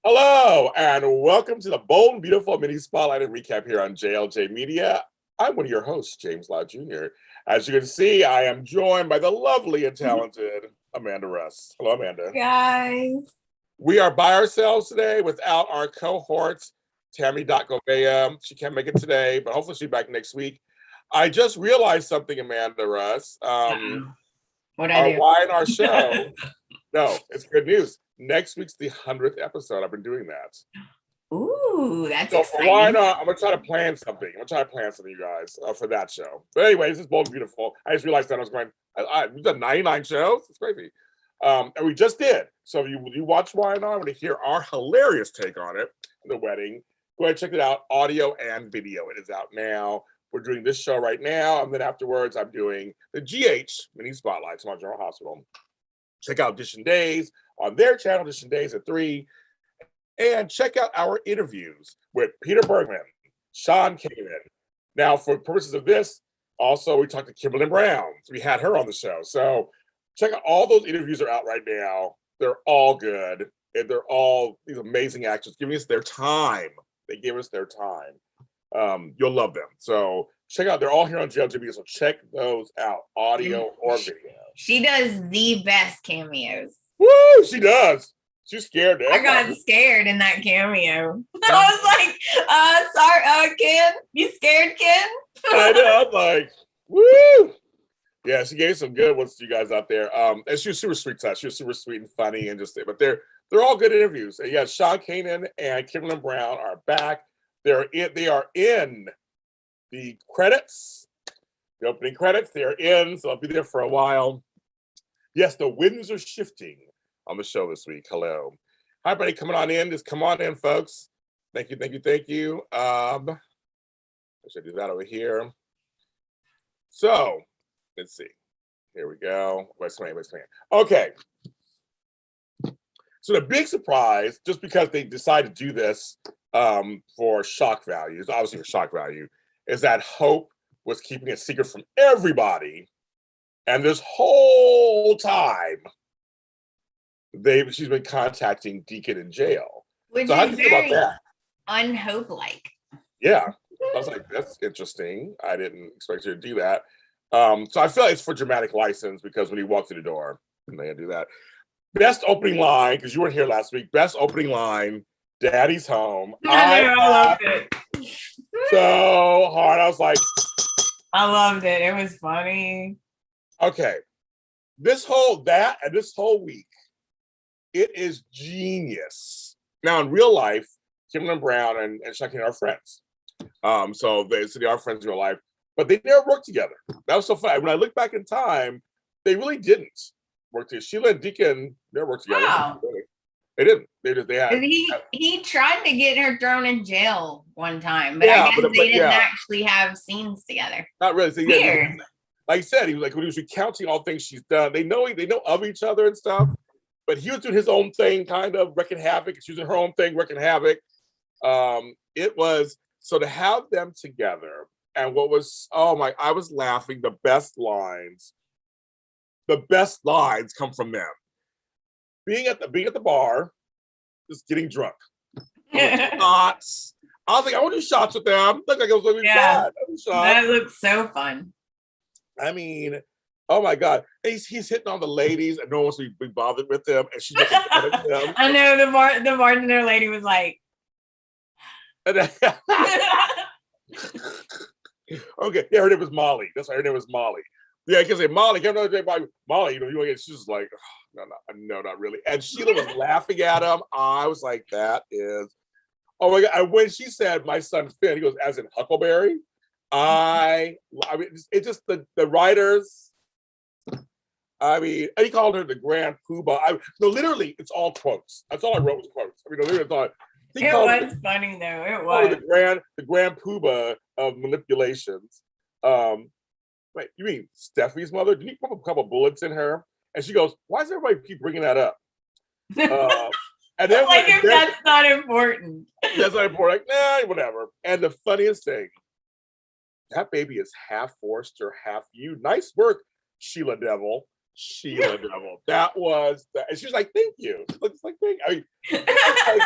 Hello, and welcome to the Bold and Beautiful Mini Spotlight and Recap here on JLJ Media. I'm one of your hosts, James Lott Jr. As you can see, I am joined by the lovely and talented Amanda Russ. Hello, Amanda. Guys. We are by ourselves today without our cohort, Tammy Govea. She can't make it today, but hopefully she'll be back next week. I just realized something, Amanda Russ. What our I do? Why in our show. No, it's good news. Next week's the 100th episode. I've been doing that. Ooh, that's so exciting. For why not? I'm gonna try to plan something. I'm gonna try to plan something, you guys, for that show. But anyway, this is Bold and Beautiful. I just realized that I was going. We've done 99 shows. It's crazy, and we just did. So if you watch Why Not, I want to hear our hilarious take on it, the wedding. Go ahead and check it out, audio and video. It is out now. We're doing this show right now, and then afterwards, I'm doing the GH Mini Spotlight, Smart General Hospital. Check out Edition Days on their channel, Edition Days at 3. And check out our interviews with Peter Bergman, Sean Kanan. Now, for purposes of this, also, we talked to Kimberly Brown. So we had her on the show. So check out all those interviews are out right now. They're all good. And they're all these amazing actors giving us their time. They give us their time. You'll love them. So check out, they're all here on JLJB, so check those out, audio or video. She does the best cameos. Woo, she does. She's scared. I got scared in that cameo. I was like, sorry, Ken. You scared, Ken? I know, I'm like, woo. Yeah, she gave some good ones to you guys out there. And she was super sweet to us. She was super sweet and funny and just, but they're all good interviews. And yeah, Sean Kanan and Kimberly Brown are back. They are in the credits, the opening credits. They are in, so I'll be there for a while. Yes, the winds are shifting on the show this week. Hello. Hi, everybody coming on in. Just come on in, folks. Thank you, thank you, thank you. I should do that over here. So, let's see. Here we go. What's my name? Okay. So the big surprise, just because they decided to do this for shock value, obviously for shock value, is that Hope was keeping it secret from everybody. And this whole time, she's been contacting Deacon in jail. Which so how is do you feel about that? Unhope-like. Yeah. I was like, that's interesting. I didn't expect you to do that. So I feel like it's for dramatic license because when he walked through the door, they do that. Best opening line, because you weren't here last week. Best opening line, Daddy's home. I loved it. So hard. I was like, I loved it. It was funny. Okay. This whole week, it is genius. Now, in real life, Kimberly Brown and Shakira are friends. So they are friends in real life, but they never worked together. That was so funny. When I look back in time, they really didn't work together. Sheila and Deacon never worked together. Wow. They didn't. They had. He tried to get her thrown in jail one time, but I guess they didn't actually have scenes together. Not really. So, weird. Like I said, he was like when he was recounting all things she's done. They know of each other and stuff, but he was doing his own thing, kind of wreaking havoc. She was doing her own thing, wreaking havoc. It was so to have them together, and what was I was laughing. The best lines come from them. Being at the bar, just getting drunk. Shots. I was like, I want to do shots with them. Look like I was going to be bad. That looks so fun. I mean, oh my God. He's hitting on the ladies and no one wants to be bothered with them. And she's making fun of them. I know the bartender lady was like. Okay. Yeah, her name was Molly. That's why her name was Molly. Yeah, I can say Molly. Can't know Molly. You know, she's just like, oh, no, not really. And Sheila was laughing at him. I was like, that is, oh my God. And when she said, my son Finn, he goes, as in Huckleberry. I mean, it's just the writers. I mean, and he called her the Grand Poobah. No, literally, it's all quotes. That's all I wrote was quotes. I mean, literally, it's all. It was funny though. It was the Grand Poobah of manipulations. Wait, you mean Steffi's mother? Did you put a couple bullets in her? And she goes, "Why does everybody keep bringing that up?" And then like if that's not important. That's not important. Like, nah, whatever. And the funniest thing, that baby is half Forster, half you. Nice work, Sheila Devil. Sheila Devil. That was that. And she was like, thank you. It's like, thank you. I mean, it's like,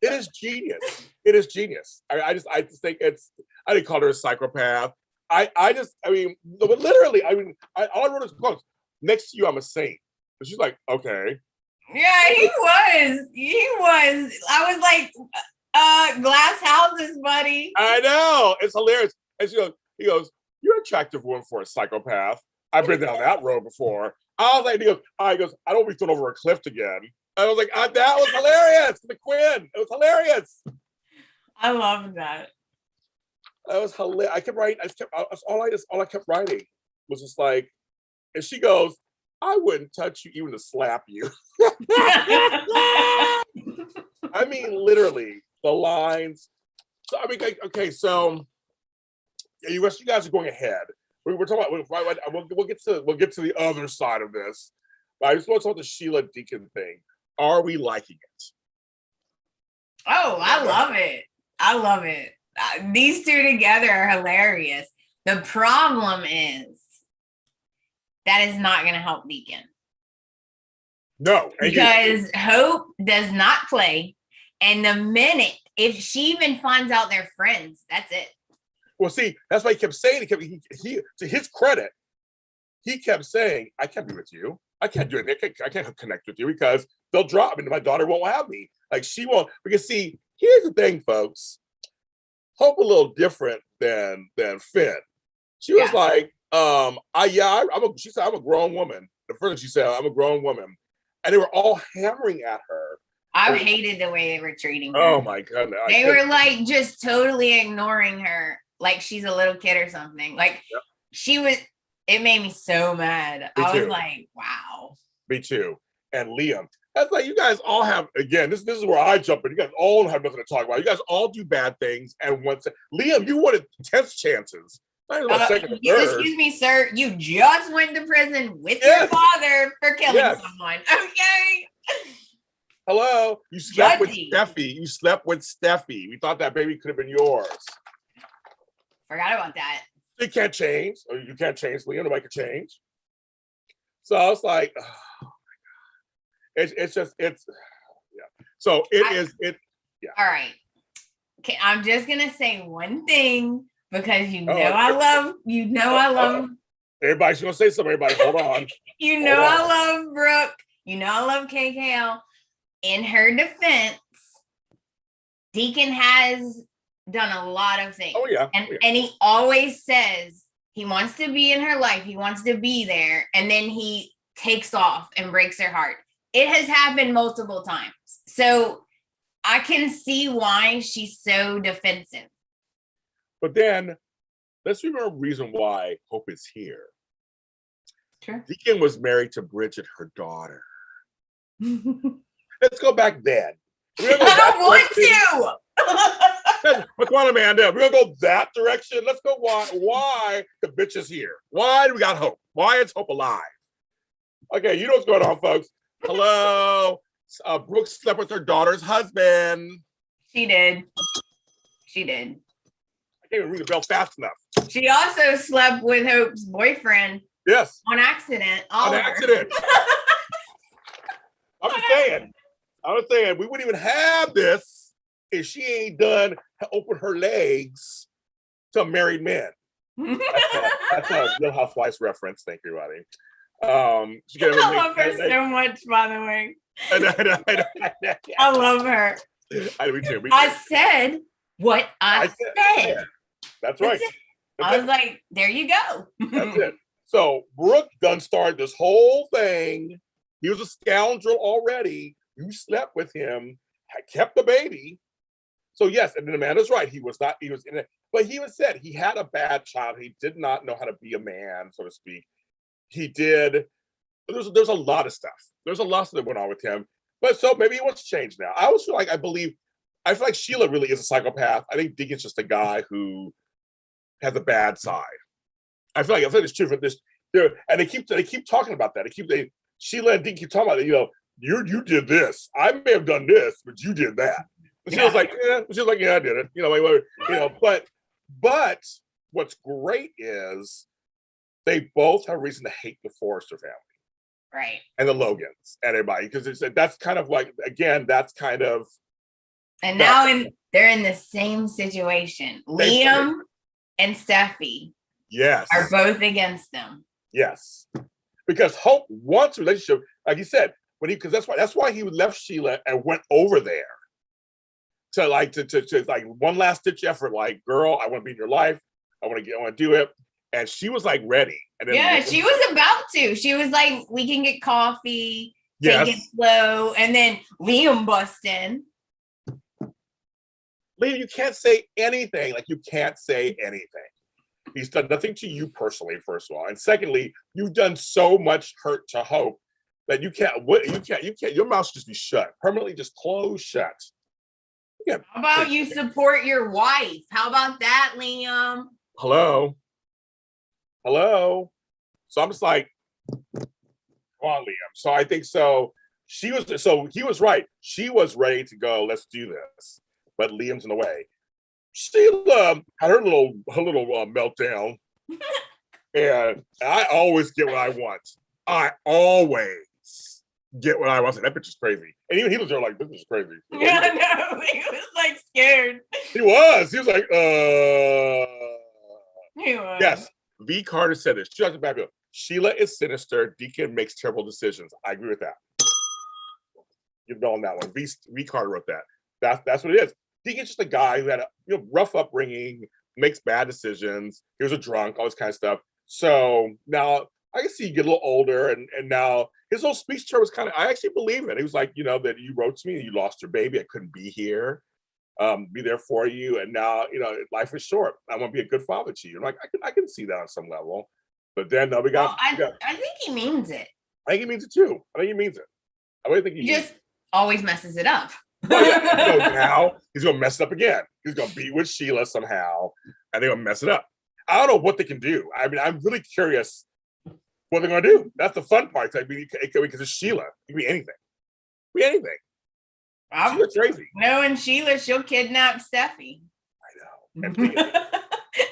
it is genius. It is genius. I just think it's, I didn't call her a psychopath. I mean, literally, I mean, all I wrote is quotes. Next to you, I'm a saint. And she's like, okay. Yeah, he was. I was like, glass houses, buddy. I know. It's hilarious. And he goes, you're an attractive woman for a psychopath. I've been down that road before. I was like, he goes, I don't want to be thrown over a cliff again. I was like, that was hilarious. The Quinn. It was hilarious. I love that. That was hilarious. I kept writing. All I kept writing was just like, and she goes, I wouldn't touch you even to slap you. I mean, literally, the lines. So I mean, okay, so you guys are going ahead. We're talking about. We'll get to the other side of this. But I just want to talk about the Sheila Deacon thing. Are we liking it? Oh, I love it. I love it. These two together are hilarious. The problem is that is not going to help Deacon. No. Because Hope does not play. And the minute, if she even finds out they're friends, that's it. Well, see, that's why he kept saying, he to his credit, he kept saying, I can't be with you. I can't do it. I can't connect with you because they'll drop me. My daughter won't have me. Like she won't. Because see, here's the thing, folks. Hope a little different than Finn. She was like, she said, I'm a grown woman. The first thing she said, I'm a grown woman. And they were all hammering at her. I hated the way they were treating her. Oh my goodness. They were like just totally ignoring her like she's a little kid or something. Like she was, it made me so mad. I was like, wow. Me too. And Liam. That's like you guys all have, again, this is where I jump in. You guys all have nothing to talk about. You guys all do bad things. And once Liam, you wanted 10th chances. Excuse me, sir. You just went to prison with your father for killing someone. Okay. Hello. You slept with Steffi. You slept with Steffi. We thought that baby could have been yours. Forgot about that. You can't change. Or you can't change, Liam. Nobody can change. So I was like, oh my God. It's just. So it is. All right. Okay, I'm just gonna say one thing because I love. Everybody's gonna say something. Everybody, hold on. I love Brooke. I love KKL. In her defense, Deacon has done a lot of things. Oh yeah. And he always says he wants to be in her life. He wants to be there, and then he takes off and breaks her heart. It has happened multiple times. So I can see why she's so defensive. But then let's remember the reason why Hope is here. Sure. Deacon was married to Bridget, her daughter. Let's go back then. I don't want to. Come on, Amanda. We're gonna go that direction. Let's go. Why the bitch is here? Why do we got Hope? Why is Hope alive? Okay, you know what's going on, folks. Hello. Brooke slept with her daughter's husband. She did. I can't even ring the bell fast enough. She also slept with Hope's boyfriend. Yes. On accident. On accident. I'm just saying, we wouldn't even have this if she ain't done open her legs to married men. That's a Real Housewives reference. Thank you, everybody. I love her so much, by the way. I love her. I do too. I said what I said. That's right. I was like, there you go. That's it. So Brooke done started this whole thing. He was a scoundrel already. You slept with him, had kept the baby. So yes, and then Amanda's right. He was in it, but he was said he had a bad childhood. He did not know how to be a man, so to speak. He did. There's a lot of stuff. There's a lot that went on with him. But so maybe he wants to change now. I always feel like Sheila really is a psychopath. I think Deacon's just a guy who has a bad side. I feel like it's true for this. And they keep talking about that. Sheila and Deacon keep talking about it. You did this. I may have done this, but you did that. And she was like, yeah, I did it. But what's great is they both have reason to hate the Forrester family. Right. And the Logans and everybody, because that's kind of like, again, that's kind of. And now they're in the same situation. Liam and Steffi are both against them. Yes. Because Hope wants a relationship, like you said, because that's why he left Sheila and went over there. To like one last ditch effort, like, girl, I want to be in your life. I want to do it. And she was like ready. And then she was about to. She was like, we can get coffee, take it slow. And then Liam bust in. Liam, you can't say anything. Like, you can't say anything. He's done nothing to you personally, first of all. And secondly, you've done so much hurt to Hope that you can't, your mouth should just be shut. Permanently just closed shut. How about you support your wife? How about that, Liam? Hello. So I'm just like, come on, Liam. So I think so. He was right. She was ready to go. Let's do this. But Liam's in the way. Sheila had her little meltdown, and I always get what I want. I always get what I want. That bitch is crazy. And even he was there like, this is crazy. Yeah, I know. He was like scared. He was like, He was. Yes. V. Carter said this. She has a bad deal. Sheila is sinister. Deacon makes terrible decisions. I agree with that. You know on that one. V. Carter wrote that. That's what it is. Deacon's just a guy who had a rough upbringing, makes bad decisions. He was a drunk, all this kind of stuff. So now I can see you get a little older, and now his whole speech to her was kind of, I actually believe it. He was like, that you wrote to me, you lost your baby, I couldn't be here, be there for you, and now life is short. I want to be a good father to you. And like I can see that on some level, but then we got. I think he means it. I think he means it too. I think he means it. I really think he just always messes it up. Oh, yeah. Now he's gonna mess it up again. He's gonna be with Sheila somehow, and they're gonna mess it up. I don't know what they can do. I mean, I'm really curious what they're gonna do. That's the fun part. Because it's Sheila. It can be anything. Sheila's crazy. Knowing Sheila, she'll kidnap Steffi. I know.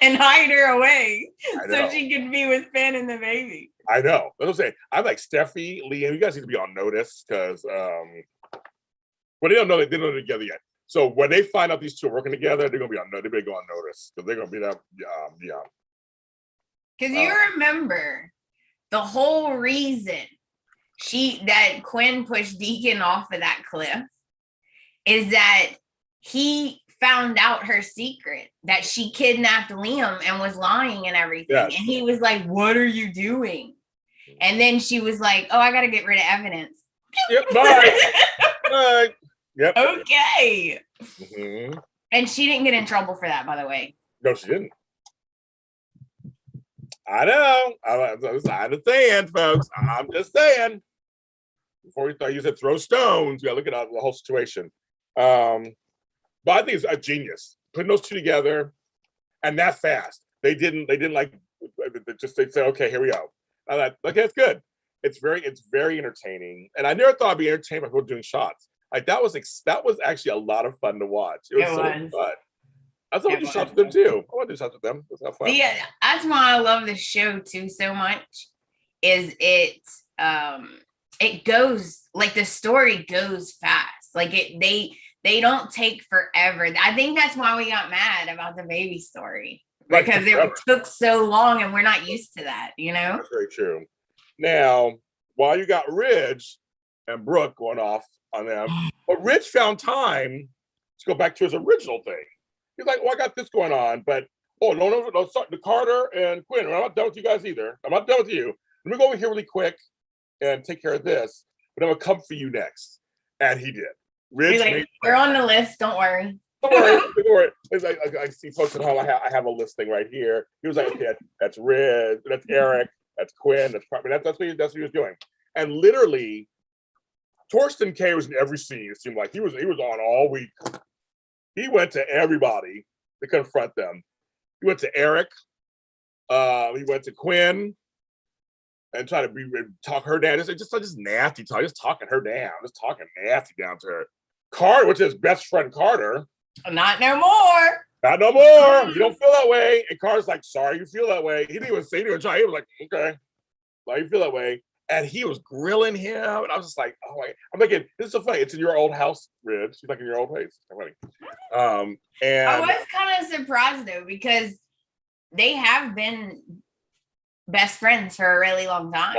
And hide her away so she can be with Finn and the baby. I know. That's what I'm saying. I'm like, Steffi, Liam, you guys need to be on notice because well, they don't know they're not together yet. So when they find out these two are working together, they're gonna be on. They better go on notice because they're gonna be that. Yeah. Because you remember the whole reason that Quinn pushed Deacon off of that cliff is that he found out her secret that she kidnapped Liam and was lying and everything. Yes. And he was like, "What are you doing?" And then she was like, "Oh, I got to get rid of evidence." Yep. Bye. Bye. Yep. Okay. Mm-hmm. And she didn't get in trouble for that, by the way. No, she didn't. I know. I'm just saying, folks. I'm just saying. Before you said throw stones, you got to look at the whole situation. But I think it's a genius putting those two together, and that fast. They didn't like just they say, okay, here we go. I thought, okay, that's good. It's very entertaining, and I never thought I'd be entertained by people doing shots. Like that was actually a lot of fun to watch. It was so fun. I thought we'd do shots with them too. I want to do shots with them. It's not fun. Yeah, that's why I love this show too so much. Is it goes like the story goes fast. Like they don't take forever. I think that's why we got mad about the baby story because it took so long, and we're not used to that. That's very true. Now, while you got Ridge and Brooke going off on them, but Ridge found time to go back to his original thing. He's like, "Oh, I got this going on, but no, the Carter and Quinn. I'm not done with you guys either. I'm not done with you. Let me go over here really quick and take care of this, but I'm gonna come for you next." And he did. Ridge, you're on the list. Don't worry. Don't worry. It's like, I see folks at home. I have a listing right here. He was like, "Okay, that's Ridge. That's Eric. That's Quinn. That's what he was doing." And literally, Torsten K was in every scene. It seemed like he was on all week. He went to everybody to confront them. He went to Eric. He went to Quinn and try to talk her down. Just nasty talk. Just talking her down. Just talking nasty down to her. Carter, which is his best friend Carter. Not no more. Not no more. You don't feel that way. And Carter's like, sorry you feel that way. He didn't even say, he didn't even try. He was like, okay. Why you feel that way? and he was grilling him, and I was just like, oh my, I'm thinking, this is so funny. It's in your old house, Ridge. She's like in your old place. Funny. And I was kind of surprised though, because they have been best friends for a really long time.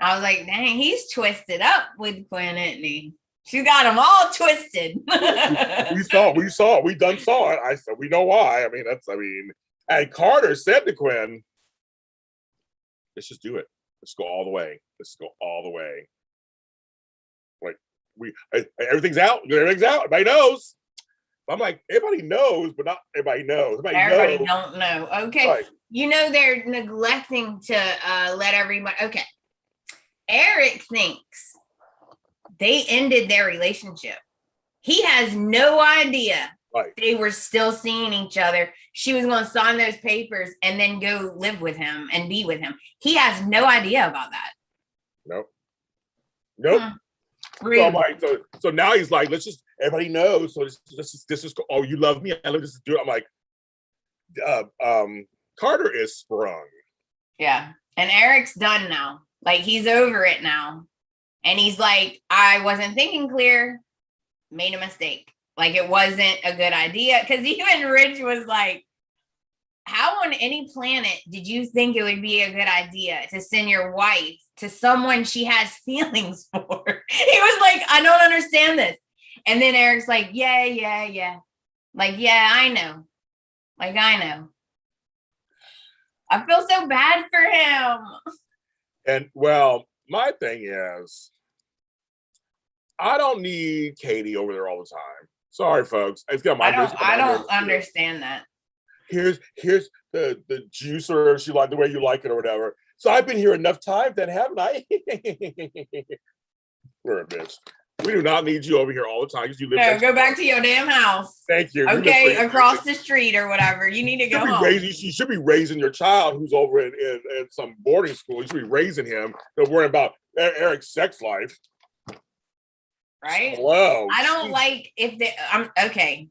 I was like, dang, he's twisted up with Quinn, isn't he? She got him all twisted. we saw it. We done saw it. I said, we know why. And Carter said to Quinn, let's just do it. Let's go all the way. Let's go all the way. Like everything's out. Everything's out. Everybody knows. I'm like, everybody knows, but not everybody knows. Everybody don't know. Okay. Right. You know, they're neglecting to let everybody. Okay. Eric thinks they ended their relationship. He has no idea they were still seeing each other. She was going to sign those papers and then go live with him and be with him. He has no idea about that. Nope. Really? So now he's like, let's just, everybody knows. So this is, oh, you love me. Let's just do it. I'm like, Carter is sprung. Yeah. And Eric's done now. Like, he's over it now. And he's like, I wasn't thinking clear, made a mistake. Like, it wasn't a good idea. Because even Rich was like, how on any planet did you think it would be a good idea to send your wife to someone she has feelings for? He was like, I don't understand this. And then Eric's like, yeah. Like, yeah, I know. Like, I know. I feel so bad for him. And well, my thing is, I don't need Katie over there all the time. Sorry, folks. I don't understand that. Here's the juicer. She like the way you like it or whatever. So I've been here enough times, then haven't I? We're a bitch. We do not need you over here all the time because you live. No, go back to your damn house. Thank you. Okay, across the street or whatever. You need to go home. You should be raising your child who's over in some boarding school. You should be raising him. Don't worry about Eric's sex life. Right? Hello. I don't like if they. I'm okay.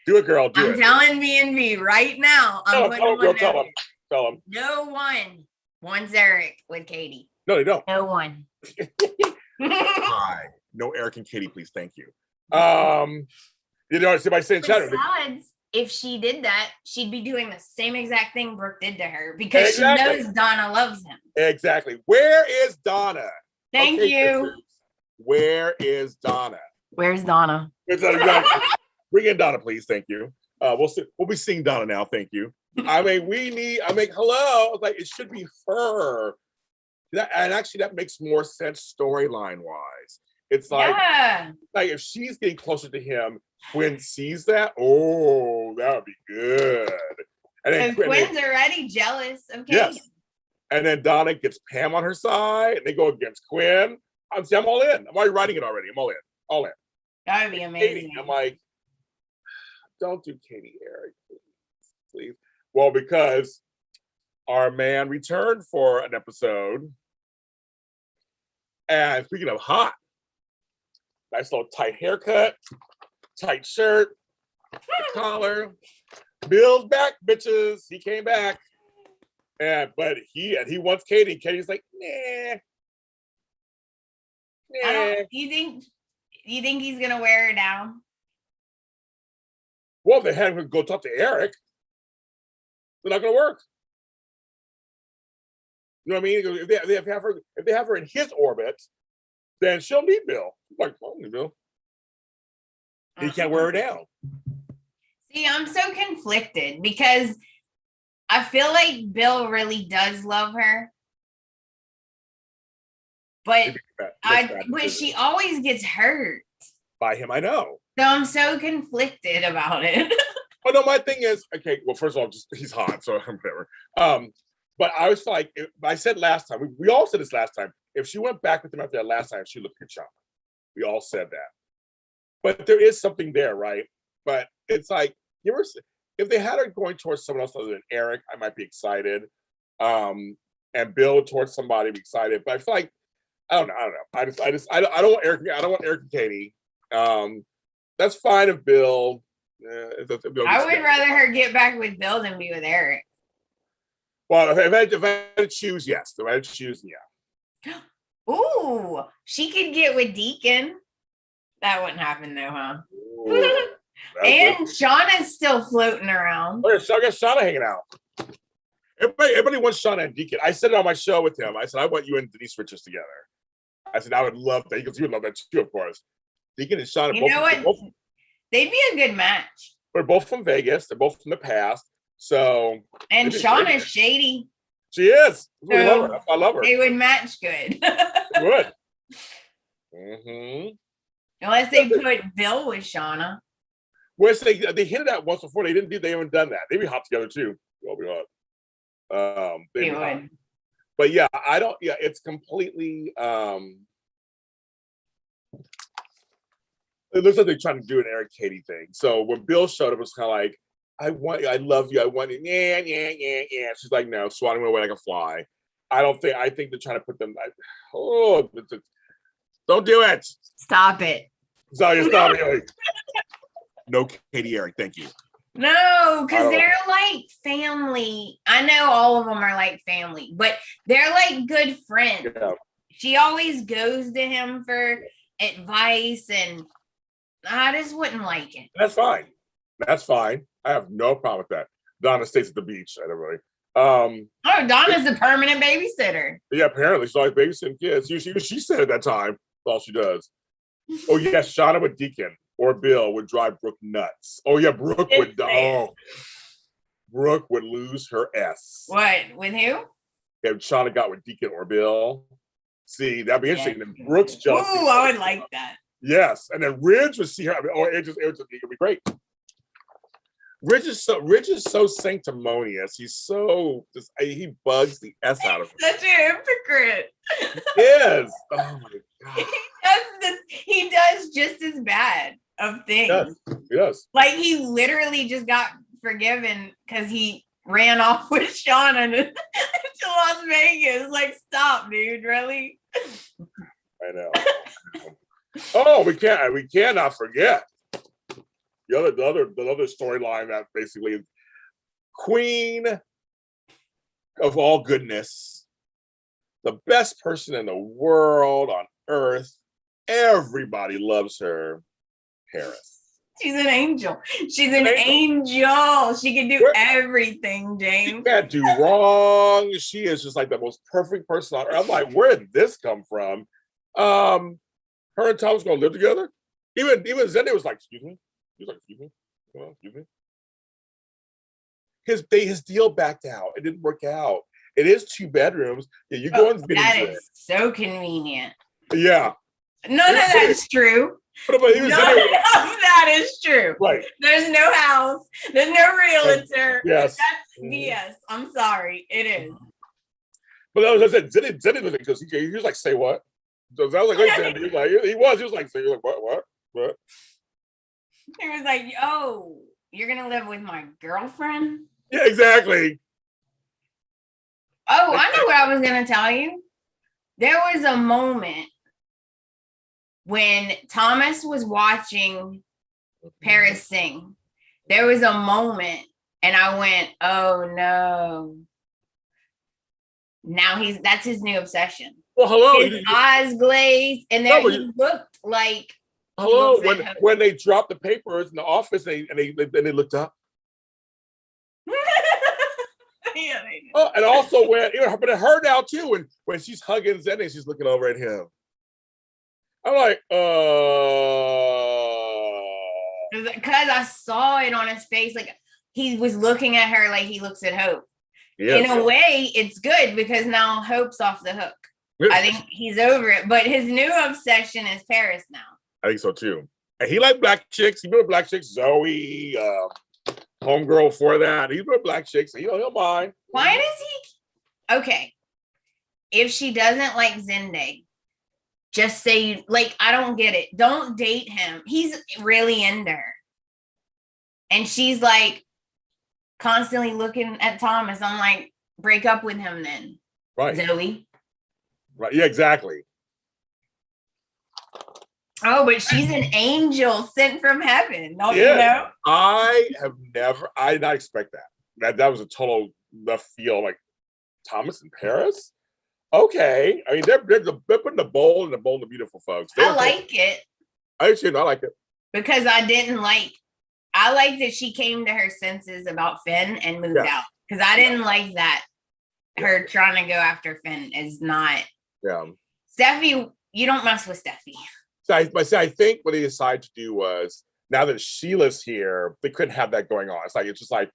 Do it, girl. I'm telling B&B right now. Tell him. No one wants Eric with Katie. No, they don't. No one. Hi. No Eric and Katie, please. Thank you. You know, somebody saying chat. If she did that, she'd be doing the same exact thing Brooke did to her because she knows Donna loves him. Exactly. Where is Donna? Thank you. Where is Donna? Where's Donna? Bring in Donna, please. Thank you. We'll be seeing Donna now. Thank you. Hello. Like, it should be her. And actually, that makes more sense storyline wise. It's like, like if she's getting closer to him, Quinn sees that. Oh, that would be good. And then Quinn's already jealous of Katie. Yes. And then Donna gets Pam on her side, and they go against Quinn. I'm all in. I'm already writing it already. I'm all in. All in. That would be amazing. Katie, I'm like, don't do Katie, Eric, please. Well, because our man returned for an episode. And speaking of hot, nice little tight haircut, tight shirt, collar. Bill's back, bitches. He came back. But he wants Katie. Katie's like, nah. You think he's gonna wear her down? Well, they had him go talk to Eric. They're not gonna work. You know what I mean? If they have her in his orbit, then she'll need Bill. Like, oh, Bill. He can't wear her down. See, I'm so conflicted because I feel like Bill really does love her. But she always gets hurt. By him, I know. So I'm so conflicted about it. Oh no, my thing is, okay, well, first of all, he's hot, so whatever. But I was like, I said last time, we all said this last time, if she went back with him after that last time, she looked Kachama. We all said that. But there is something there, right? But it's like, if they had her going towards someone else other than Eric, I might be excited. And Bill towards somebody, be excited. But I feel like, I don't know. I don't want Eric. I don't want Eric and Katie. That's fine if Bill. I would rather her get back with Bill than be with Eric. Well, if I had to choose, yes. If I had to choose, yeah. Ooh, she could get with Deacon. That wouldn't happen though, huh? Ooh, And Shauna's still floating around. oh, yeah, I got Shauna hanging out. Everybody wants Shauna and Deacon. I said it on my show with him. I said, I want you and Denise Richards together. I said, I would love that. Because you would love that too, of course. Deacon and Shauna. You know what? They'd be a good match. They're both from Vegas. They're both from the past. So. And Shauna's shady. She is. So love her. I love her. They would match good. They would. Mm-hmm. Unless they put Bill with Shauna. Whereas they hinted at once before. They haven't done that. They'd be hot together too. They'll be hot. They would. Hot. But yeah, I don't. Yeah, it's completely. It looks like they're trying to do an Eric Katie thing. So when Bill showed up, it was kind of like, I love you. I want you. Yeah. She's like, no, swatting away like a fly. I think they're trying to put them. Don't do it. Stop it. Sorry, stop it. No, Katie Eric, thank you. No, because they're like family. I know all of them are like family, but they're like good friends. Yeah. She always goes to him for advice, and I just wouldn't like it. That's fine. I have no problem with that. Donna stays at the beach. I don't really. Donna's the permanent babysitter. Yeah, apparently she's always babysitting kids. She said at that time, that's all she does. Oh yes, Shauna with Deacon or Bill would drive Brooke nuts. Oh yeah, Brooke would. Brooke would lose her S. What with who? If Shauna got with Deacon or Bill. See, that'd be interesting. And Brooke's jealous. Ooh, I would like that. Yes, and then Ridge would see her. It would be great. Ridge is so sanctimonious. He's so he bugs the S out of him. Such a hypocrite. Yes. Oh my god. He does just as bad of things. Yes. Like he literally just got forgiven because he ran off with Shauna to Las Vegas. Like, stop, dude. Really? I know. Oh, we cannot forget. The other storyline that basically is Queen of all goodness, the best person in the world on earth. Everybody loves her. Paris. She's an angel. She's an angel. She can do everything, James. She can't do wrong. She is just like the most perfect person on earth. I'm like, where did this come from? Her and Thomas gonna live together? Even Zende was like, excuse me. He was like, excuse me. Excuse me. His deal backed out. It didn't work out. It is 2 bedrooms. Yeah, you go and that is so convenient. Yeah. None of that's true. None of that is true. Right. There's no house. There's no realtor. Yes. That's BS. I'm sorry. It is. But that was, I said, Zeddy was because he was like, say what? So I was like, wait, he was like, he was like, say, like, what? He was like, oh, you're gonna live with my girlfriend? Yeah, exactly. Oh, I know what I was gonna tell you. There was a moment when Thomas was watching Paris sing. There was a moment, and I went, oh no. Now that's his new obsession. Well, hello. His eyes glazed, and then he looked like. Hello. When they dropped the papers in the office, and they looked up. Yeah, they did. Oh, and also but her now too, when she's hugging Zen and she's looking over at him. I'm like, because I saw it on his face, like he was looking at her like he looks at Hope. Yes. In a way, it's good because now Hope's off the hook. Yes. I think he's over it, but his new obsession is Paris now. I think so too. And he liked black chicks. He been black chicks. Zoe, homegirl for that. He's been black chicks. So he'll mind. Why does he? Okay, if she doesn't like Zende, just say like I don't get it. Don't date him. He's really into her, and she's like constantly looking at Thomas. I'm like, break up with him then, right? Zoe. Right. Yeah. Exactly. Oh, but she's an angel sent from heaven. Don't you know? I did not expect that. That was a total left field, like Thomas in Paris. Okay. I mean, they're putting the bold and the beautiful, folks. I like it. I like it. Because I like that she came to her senses about Finn and moved out. Because I didn't like that. Her trying to go after Finn is not. Yeah. Steffi, you don't mess with Steffi. So I think what they decided to do was, now that Sheila's here, they couldn't have that going on. It's just like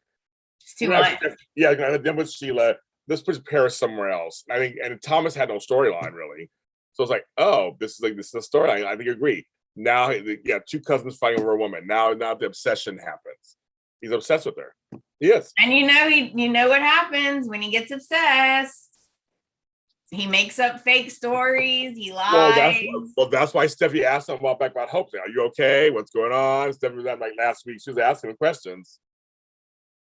It's too much. Yeah, then with Sheila, let's put Paris somewhere else. I think, and Thomas had no storyline really, so it's like, oh, this is the storyline. I think you agree. Now, two cousins fighting over a woman. Now the obsession happens. He's obsessed with her. He is. And you know what happens when he gets obsessed. He makes up fake stories. He lies. That's why Steffi asked him a while back about Hope. Are you okay? What's going on? Steffi was like last week. She was asking him questions.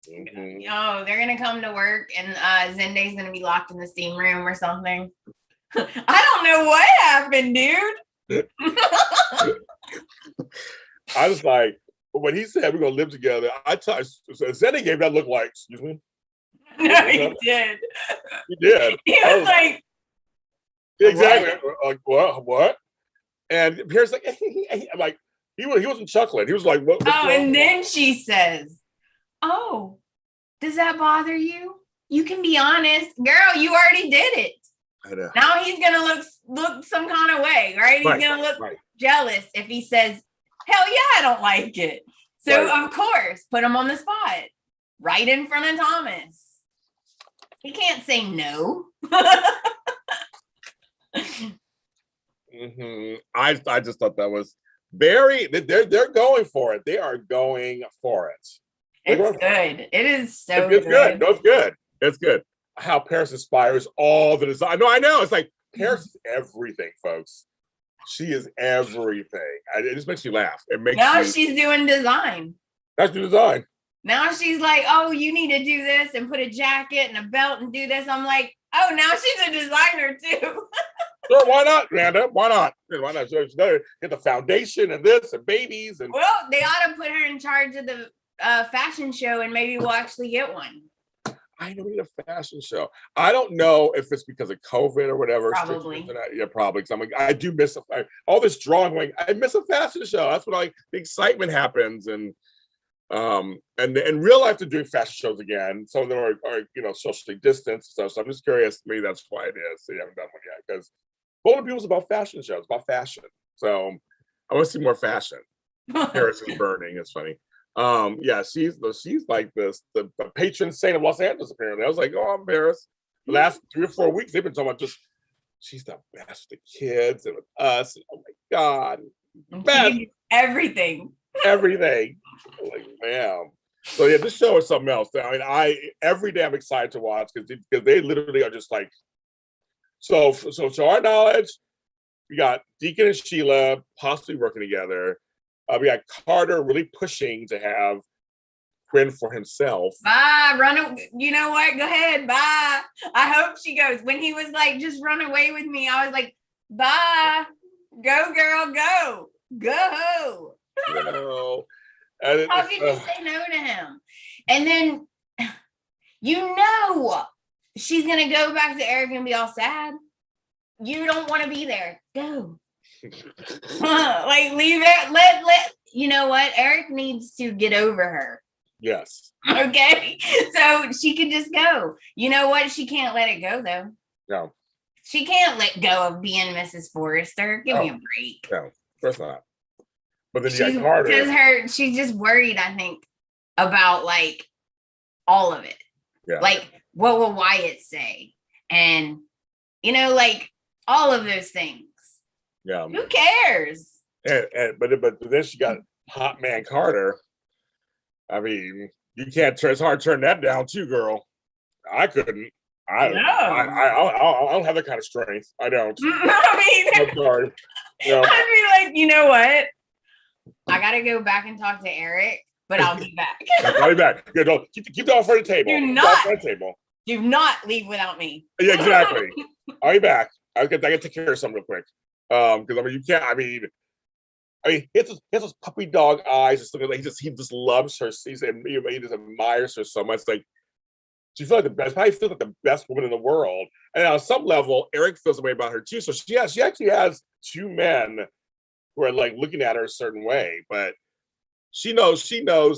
Mm-hmm. Oh, they're gonna come to work and Zende's gonna be locked in the steam room or something. I don't know what happened, dude. I was like, when he said we're gonna live together, Zende gave that look like, excuse me. No, he did. He did. He was like, exactly. Like what? And Pierre's like, like he wasn't chuckling. He was like, what? Oh, and then she says, "Oh, does that bother you? You can be honest, girl. You already did it. I know. Now he's gonna look some kind of way, right? He's gonna look jealous if he says, "Hell yeah, I don't like it." So of course, put him on the spot, right in front of Thomas. He can't say no. Mm-hmm. I just thought that was very. They're going for it. They are going for it. It's good. It is so it's good. No, it's good. It's good. How Paris inspires all the design. No, I know. It's like Paris is everything, folks. She is everything. It just makes you laugh. It makes now she's doing design. That's the design. Now she's like, oh, you need to do this and put a jacket and a belt and do this. I'm like, oh, now she's a designer too. Sure, why not, Amanda? Why not? Why not? So she's gonna get the foundation and this and babies and. Well, they ought to put her in charge of the fashion show and maybe we'll actually get one. I don't need a fashion show. I don't know if it's because of COVID or whatever. Probably. Yeah, probably. Because I'm like, I do miss all this drawing. Like, I miss a fashion show. That's when the excitement happens. And in real life, they're doing fashion shows again. Some of them are socially distanced and stuff. So I'm just curious. Maybe that's why it is. They haven't done one yet. Because Bold and Beautiful is about fashion shows, about fashion. So I want to see more fashion. Paris is burning. It's funny. Yeah, she's like the patron saint of Los Angeles, apparently. I was like, oh, I'm Paris. The last 3 or 4 weeks, they've been talking about she's the best with the kids and with us. Oh my God. Best. Everything. Like, man. So yeah, this show is something else. I mean, every day I'm excited to watch because they literally are just like, so to our knowledge, we got Deacon and Sheila possibly working together. We got Carter really pushing to have Quinn for himself. Bye, you know what? Go ahead, bye. I hope she goes. When he was like, just run away with me, I was like, bye. Go, girl, go. Go. No. How could you say no to him? And then, she's going to go back to Eric and be all sad. You don't want to be there. Go. Like, leave it. Let you know what? Eric needs to get over her. Yes. Okay. So she can just go. You know what? She can't let it go, though. No. She can't let go of being Mrs. Forrester. Give me a break. No, of course not. But then you got Carter. Because she's just worried, I think, about like all of it. Yeah. Like, what will Wyatt say? And like all of those things. Yeah. Who cares? But then she got hot man Carter. I mean, you can't. It's hard to turn that down too, girl. I couldn't. I don't have that kind of strength. I don't. I mean, I'm sorry. I'd be like, you know what? I gotta go back and talk to Eric, but I'll be back. I'll be back. Yeah, don't keep that off the table. Do not leave without me. Yeah, exactly. I'll be back. I gotta take care of something real quick. Because I mean, you can't. I mean, he has those puppy dog eyes. Just looking like he just loves her. He just admires her so much. Like, She feels like the best, probably feels like the best woman in the world. And on some level, Eric feels the way about her too. So she actually has two men who are like looking at her a certain way, but she knows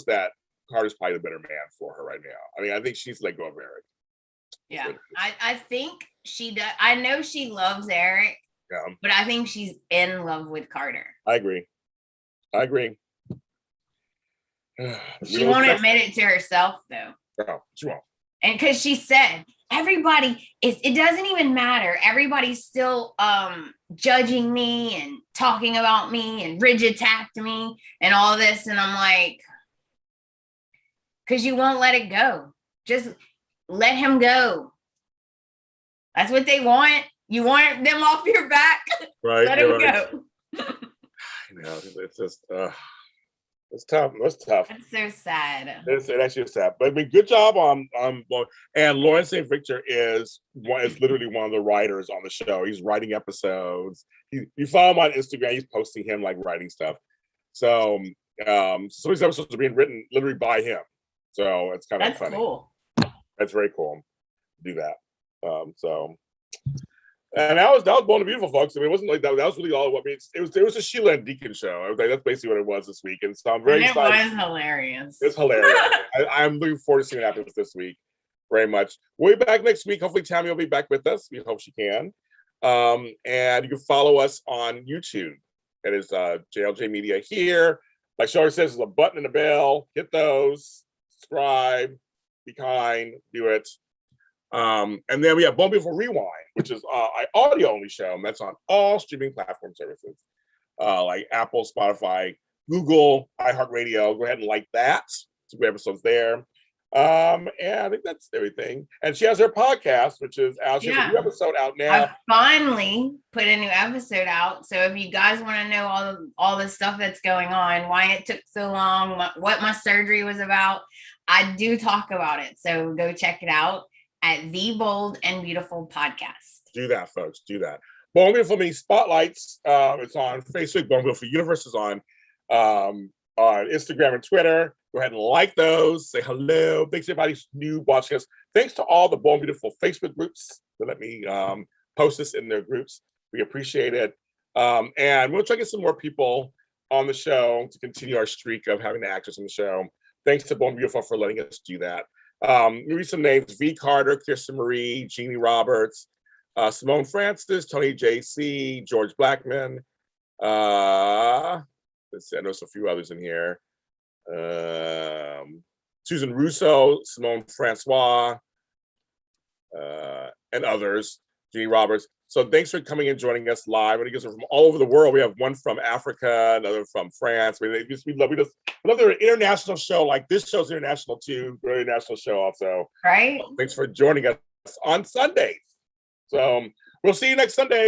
that Carter's probably the better man for her right now. I mean, I think she's let go of Eric. Yeah, I think she does. I know she loves Eric, but I think she's in love with Carter. I agree. She won't admit it to herself, though. No, she won't. And because she said, it doesn't even matter. Everybody's still judging me and talking about me, and Ridge attacked me and all this. And I'm like, because you won't let it go. Just let him go. That's what they want. You want them off your back. Right. Let him go. I know. It's just it's tough. It's tough. It's so sad. It actually is sad. But I mean, good job on and Lawrence St. Victor is literally one of the writers on the show. He's writing episodes. You follow him on Instagram, he's posting him like writing stuff. So some of these episodes are being written literally by him. So it's kind of funny. Cool. That's very cool. Do that. And that was Bold and Beautiful, folks. I mean, it wasn't like that. That was really all. I mean, it was a Sheila and Deacon show. I was like, that's basically what it was this week. And so I'm very excited. It was hilarious. It's hilarious. I'm looking forward to seeing what happens this week very much. We'll be back next week. Hopefully, Tammy will be back with us. We hope she can. And you can follow us on YouTube. It is JLJ Media here. Like she always says, there's a button and a bell. Hit those. Subscribe. Be kind. Do it. And then we have Bold and Beautiful Rewind, which is an audio only show, and that's on all streaming platform services like Apple, Spotify, Google, iHeartRadio. Go ahead and like that. Some great episodes there. And I think that's everything. And she has her podcast, which is out. She has a new episode out now. I finally put a new episode out. So if you guys want to know all the stuff that's going on, why it took so long, what my surgery was about, I do talk about it. So go check it out at the Bold and Beautiful podcast. Do that, folks. Do that. Bold and Beautiful means Spotlights. It's on Facebook. Bold and Beautiful Universe is on Instagram and Twitter. Go ahead and like those. Say hello. Thanks to everybody new watching us. Thanks to all the Bold and Beautiful Facebook groups that let me post this in their groups. We appreciate it. And we'll try to get some more people on the show to continue our streak of having the actors on the show. Thanks to Bold and Beautiful for letting us do that. Maybe some names: V. Carter, Kirsten Marie, Jeannie Roberts, Simone Francis, Tony J.C., George Blackman. Let's see, I know a few others in here. Susan Russo, Simone Francois, and others, Jeannie Roberts. So thanks for coming and joining us live. And you guys are from all over the world. We have one from Africa, another from France. We love an international show. Like this show's international too. Very international show also. Right. Thanks for joining us on Sundays. So we'll see you next Sunday.